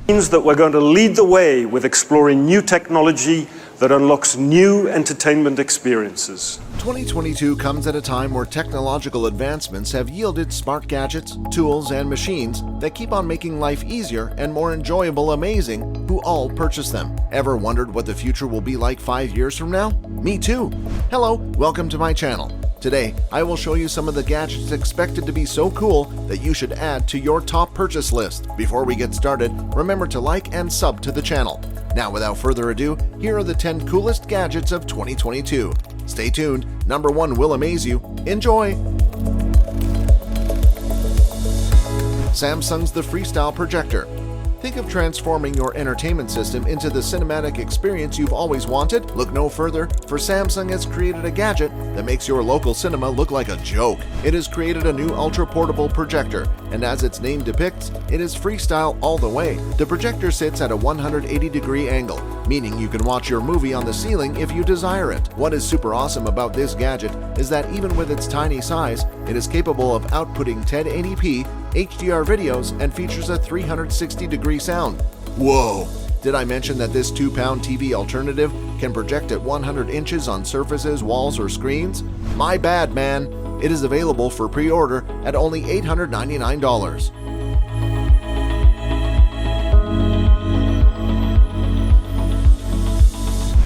Means that we're going to lead the way with exploring new technology that unlocks new entertainment experiences. 2022 comes at a time where technological advancements have yielded smart gadgets, tools, and machines that keep on making life easier and more enjoyable amazing who all purchase them. Ever wondered what the future will be like 5 years from now? Me too! Hello, welcome to my channel. Today, I will show you some of the gadgets expected to be so cool that you should add to your top purchase list. Before we get started, remember to like and sub to the channel. Now, without further ado, here are the 10 coolest gadgets of 2022. Stay tuned, number 1 will amaze you. Enjoy! Samsung's the Freestyle Projector. Think of transforming your entertainment system into the cinematic experience you've always wanted? Look no further, for Samsung has created a gadget that makes your local cinema look like a joke. It has created a new ultra-portable projector, and as its name depicts, it is freestyle all the way. The projector sits at a 180-degree angle, meaning you can watch your movie on the ceiling if you desire it. What is super awesome about this gadget is that even with its tiny size, it is capable of outputting 1080p HDR videos and features a 360-degree sound. Whoa! Did I mention that this 2-pound TV alternative can project at 100 inches on surfaces, walls, or screens? My bad, man! It is available for pre-order at only $899.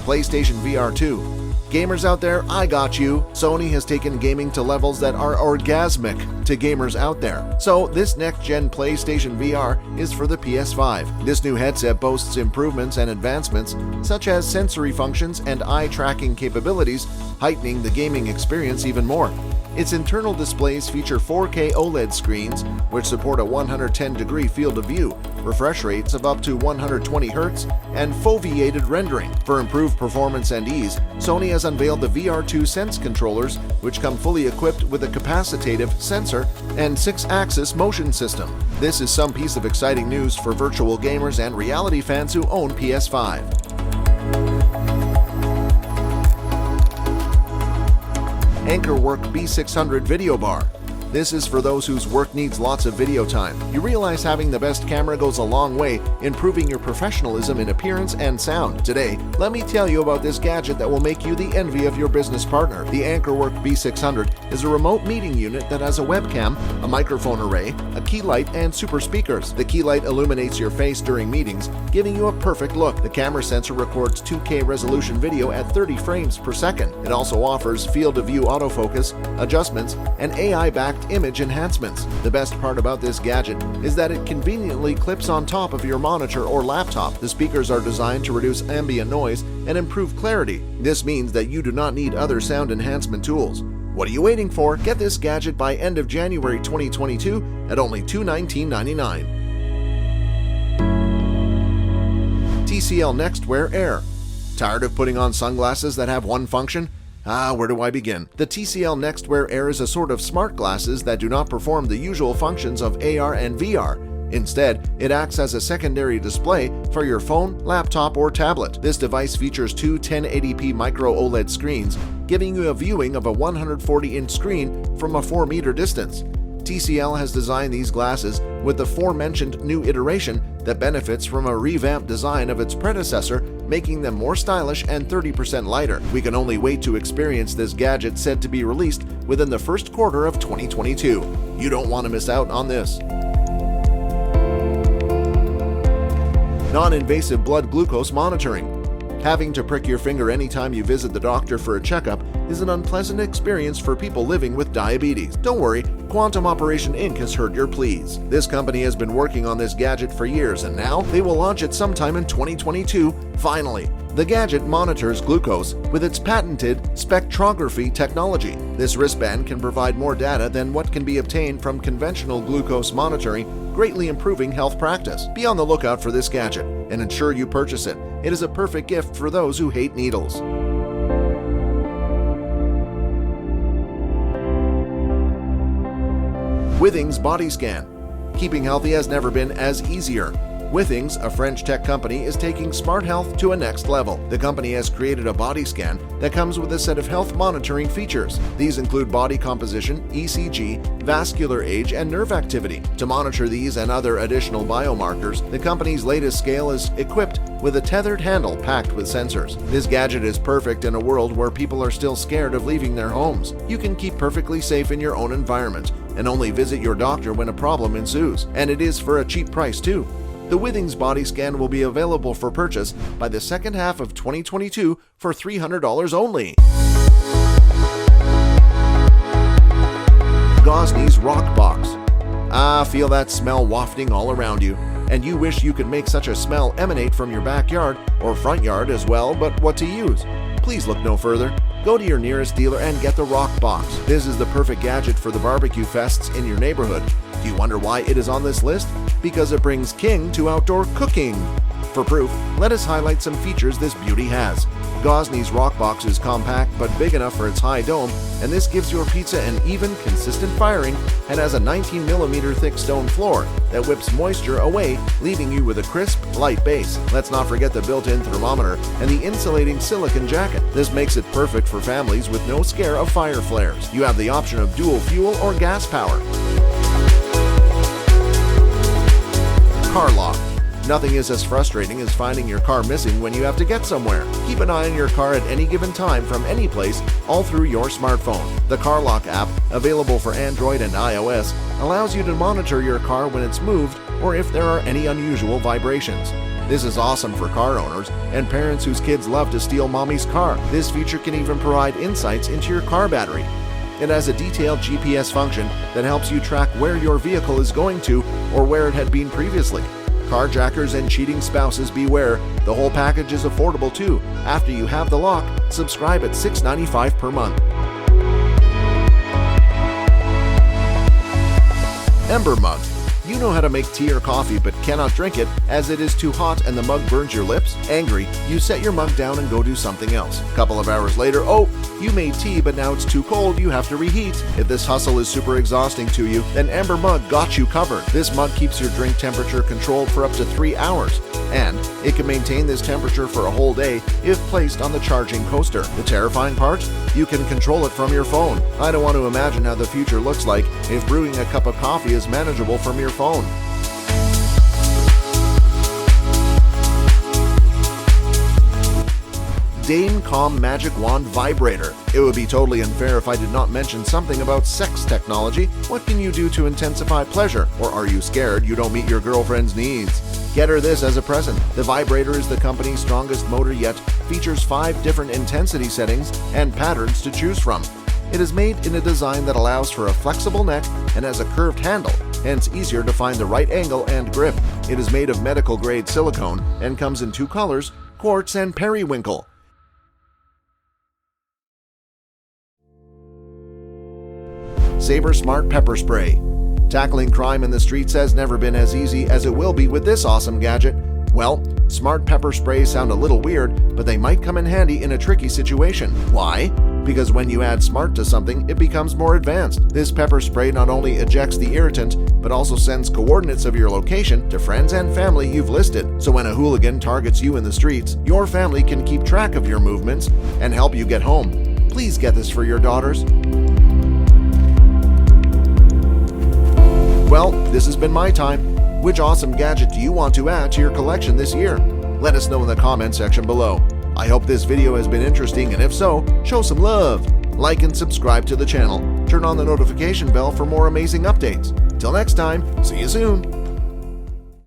PlayStation VR 2. Gamers out there, I got you. Sony has taken gaming to levels that are orgasmic to gamers out there. So this next-gen PlayStation VR is for the PS5. This new headset boasts improvements and advancements such as sensory functions and eye tracking capabilities, heightening the gaming experience even more. Its internal displays feature 4K OLED screens, which support a 110-degree field of view, refresh rates of up to 120 Hz, and foveated rendering. For improved performance and ease, Sony has unveiled the VR2 Sense controllers, which come fully equipped with a capacitive sensor and 6-axis motion system. This is some piece of exciting news for virtual gamers and reality fans who own PS5. Anchorwork B600 Video Bar. This is for those whose work needs lots of video time. You realize having the best camera goes a long way in proving your professionalism in appearance and sound. Today, let me tell you about this gadget that will make you the envy of your business partner. The Anchorwork B600 is a remote meeting unit that has a webcam, a microphone array, a key light, and super speakers. The key light illuminates your face during meetings, giving you a perfect look. The camera sensor records 2K resolution video at 30 frames per second. It also offers field of view autofocus, adjustments, and AI-backed image enhancements. The best part about this gadget is that it conveniently clips on top of your monitor or laptop. The speakers are designed to reduce ambient noise and improve clarity. This means that you do not need other sound enhancement tools. What are you waiting for? Get this gadget by end of January 2022 at only $219.99. TCL Nextwear Air. Tired of putting on sunglasses that have one function? Where do I begin? The TCL Nextwear Air is a sort of smart glasses that do not perform the usual functions of AR and VR. Instead, it acts as a secondary display for your phone, laptop, or tablet. This device features two 1080p micro OLED screens, giving you a viewing of a 140-inch screen from a 4-meter distance. TCL has designed these glasses with the aforementioned new iteration that benefits from a revamped design of its predecessor, making them more stylish and 30% lighter. We can only wait to experience this gadget said to be released within the first quarter of 2022. You don't want to miss out on this. Non-invasive blood glucose monitoring. Having to prick your finger anytime you visit the doctor for a checkup is an unpleasant experience for people living with diabetes. Don't worry, Quantum Operation Inc. has heard your pleas. This company has been working on this gadget for years, and now they will launch it sometime in 2022. Finally, the gadget monitors glucose with its patented spectrography technology. This wristband can provide more data than what can be obtained from conventional glucose monitoring, greatly improving health practice. Be on the lookout for this gadget and ensure you purchase it. It is a perfect gift for those who hate needles. Withings Body Scan. Keeping healthy has never been as easier. Withings, a French tech company, is taking smart health to a next level. The company has created a body scan that comes with a set of health monitoring features. These include body composition, ECG, vascular age, and nerve activity. To monitor these and other additional biomarkers, the company's latest scale is equipped with a tethered handle packed with sensors. This gadget is perfect in a world where people are still scared of leaving their homes. You can keep perfectly safe in your own environment and only visit your doctor when a problem ensues. And it is for a cheap price too. The Withings body scan will be available for purchase by the second half of 2022 for $300 only. Gosney's Rock Box. Feel that smell wafting all around you. And you wish you could make such a smell emanate from your backyard or front yard as well, but what to use? Please look no further. Go to your nearest dealer and get the Rock Box. This is the perfect gadget for the barbecue fests in your neighborhood. Do you wonder why it is on this list? Because it brings king to outdoor cooking. For proof, let us highlight some features this beauty has. Gosney's Rock Box is compact but big enough for its high dome, and this gives your pizza an even, consistent firing and has a 19mm thick stone floor that whips moisture away, leaving you with a crisp, light base. Let's not forget the built-in thermometer and the insulating silicone jacket. This makes it perfect for families with no scare of fire flares. You have the option of dual fuel or gas power. Car lock. Nothing is as frustrating as finding your car missing when you have to get somewhere. Keep an eye on your car at any given time from any place, all through your smartphone. The Car Lock app, available for Android and iOS, allows you to monitor your car when it's moved or if there are any unusual vibrations. This is awesome for car owners and parents whose kids love to steal mommy's car. This feature can even provide insights into your car battery. It has a detailed GPS function that helps you track where your vehicle is going to or where it had been previously. Carjackers and cheating spouses beware. The whole package is affordable too. After you have the lock, subscribe at $6.95 per month. Ember Mug. You know how to make tea or coffee but cannot drink it as it is too hot and the mug burns your lips? Angry, you set your mug down and go do something else. Couple of hours later, oh, you made tea but now it's too cold, you have to reheat. If this hustle is super exhausting to you, then Ember Mug got you covered. This mug keeps your drink temperature controlled for up to 3 hours. And it can maintain this temperature for a whole day if placed on the charging coaster. The terrifying part? You can control it from your phone. I don't want to imagine how the future looks like if brewing a cup of coffee is manageable from your phone. Dane Calm Magic Wand Vibrator. It would be totally unfair if I did not mention something about sex technology. What can you do to intensify pleasure? Or are you scared you don't meet your girlfriend's needs? Get her this as a present. The vibrator is the company's strongest motor yet, features 5 different intensity settings and patterns to choose from. It is made in a design that allows for a flexible neck and has a curved handle, hence easier to find the right angle and grip. It is made of medical-grade silicone and comes in 2 colors, quartz and periwinkle. Sabre Smart Pepper Spray. Tackling crime in the streets has never been as easy as it will be with this awesome gadget. Well, smart pepper sprays sound a little weird, but they might come in handy in a tricky situation. Why? Because when you add smart to something, it becomes more advanced. This pepper spray not only ejects the irritant, but also sends coordinates of your location to friends and family you've listed. So when a hooligan targets you in the streets, your family can keep track of your movements and help you get home. Please get this for your daughters. Well, this has been my time. Which awesome gadget do you want to add to your collection this year? Let us know in the comment section below. I hope this video has been interesting, and if so, show some love. Like and subscribe to the channel. Turn on the notification bell for more amazing updates. Till next time, see you soon.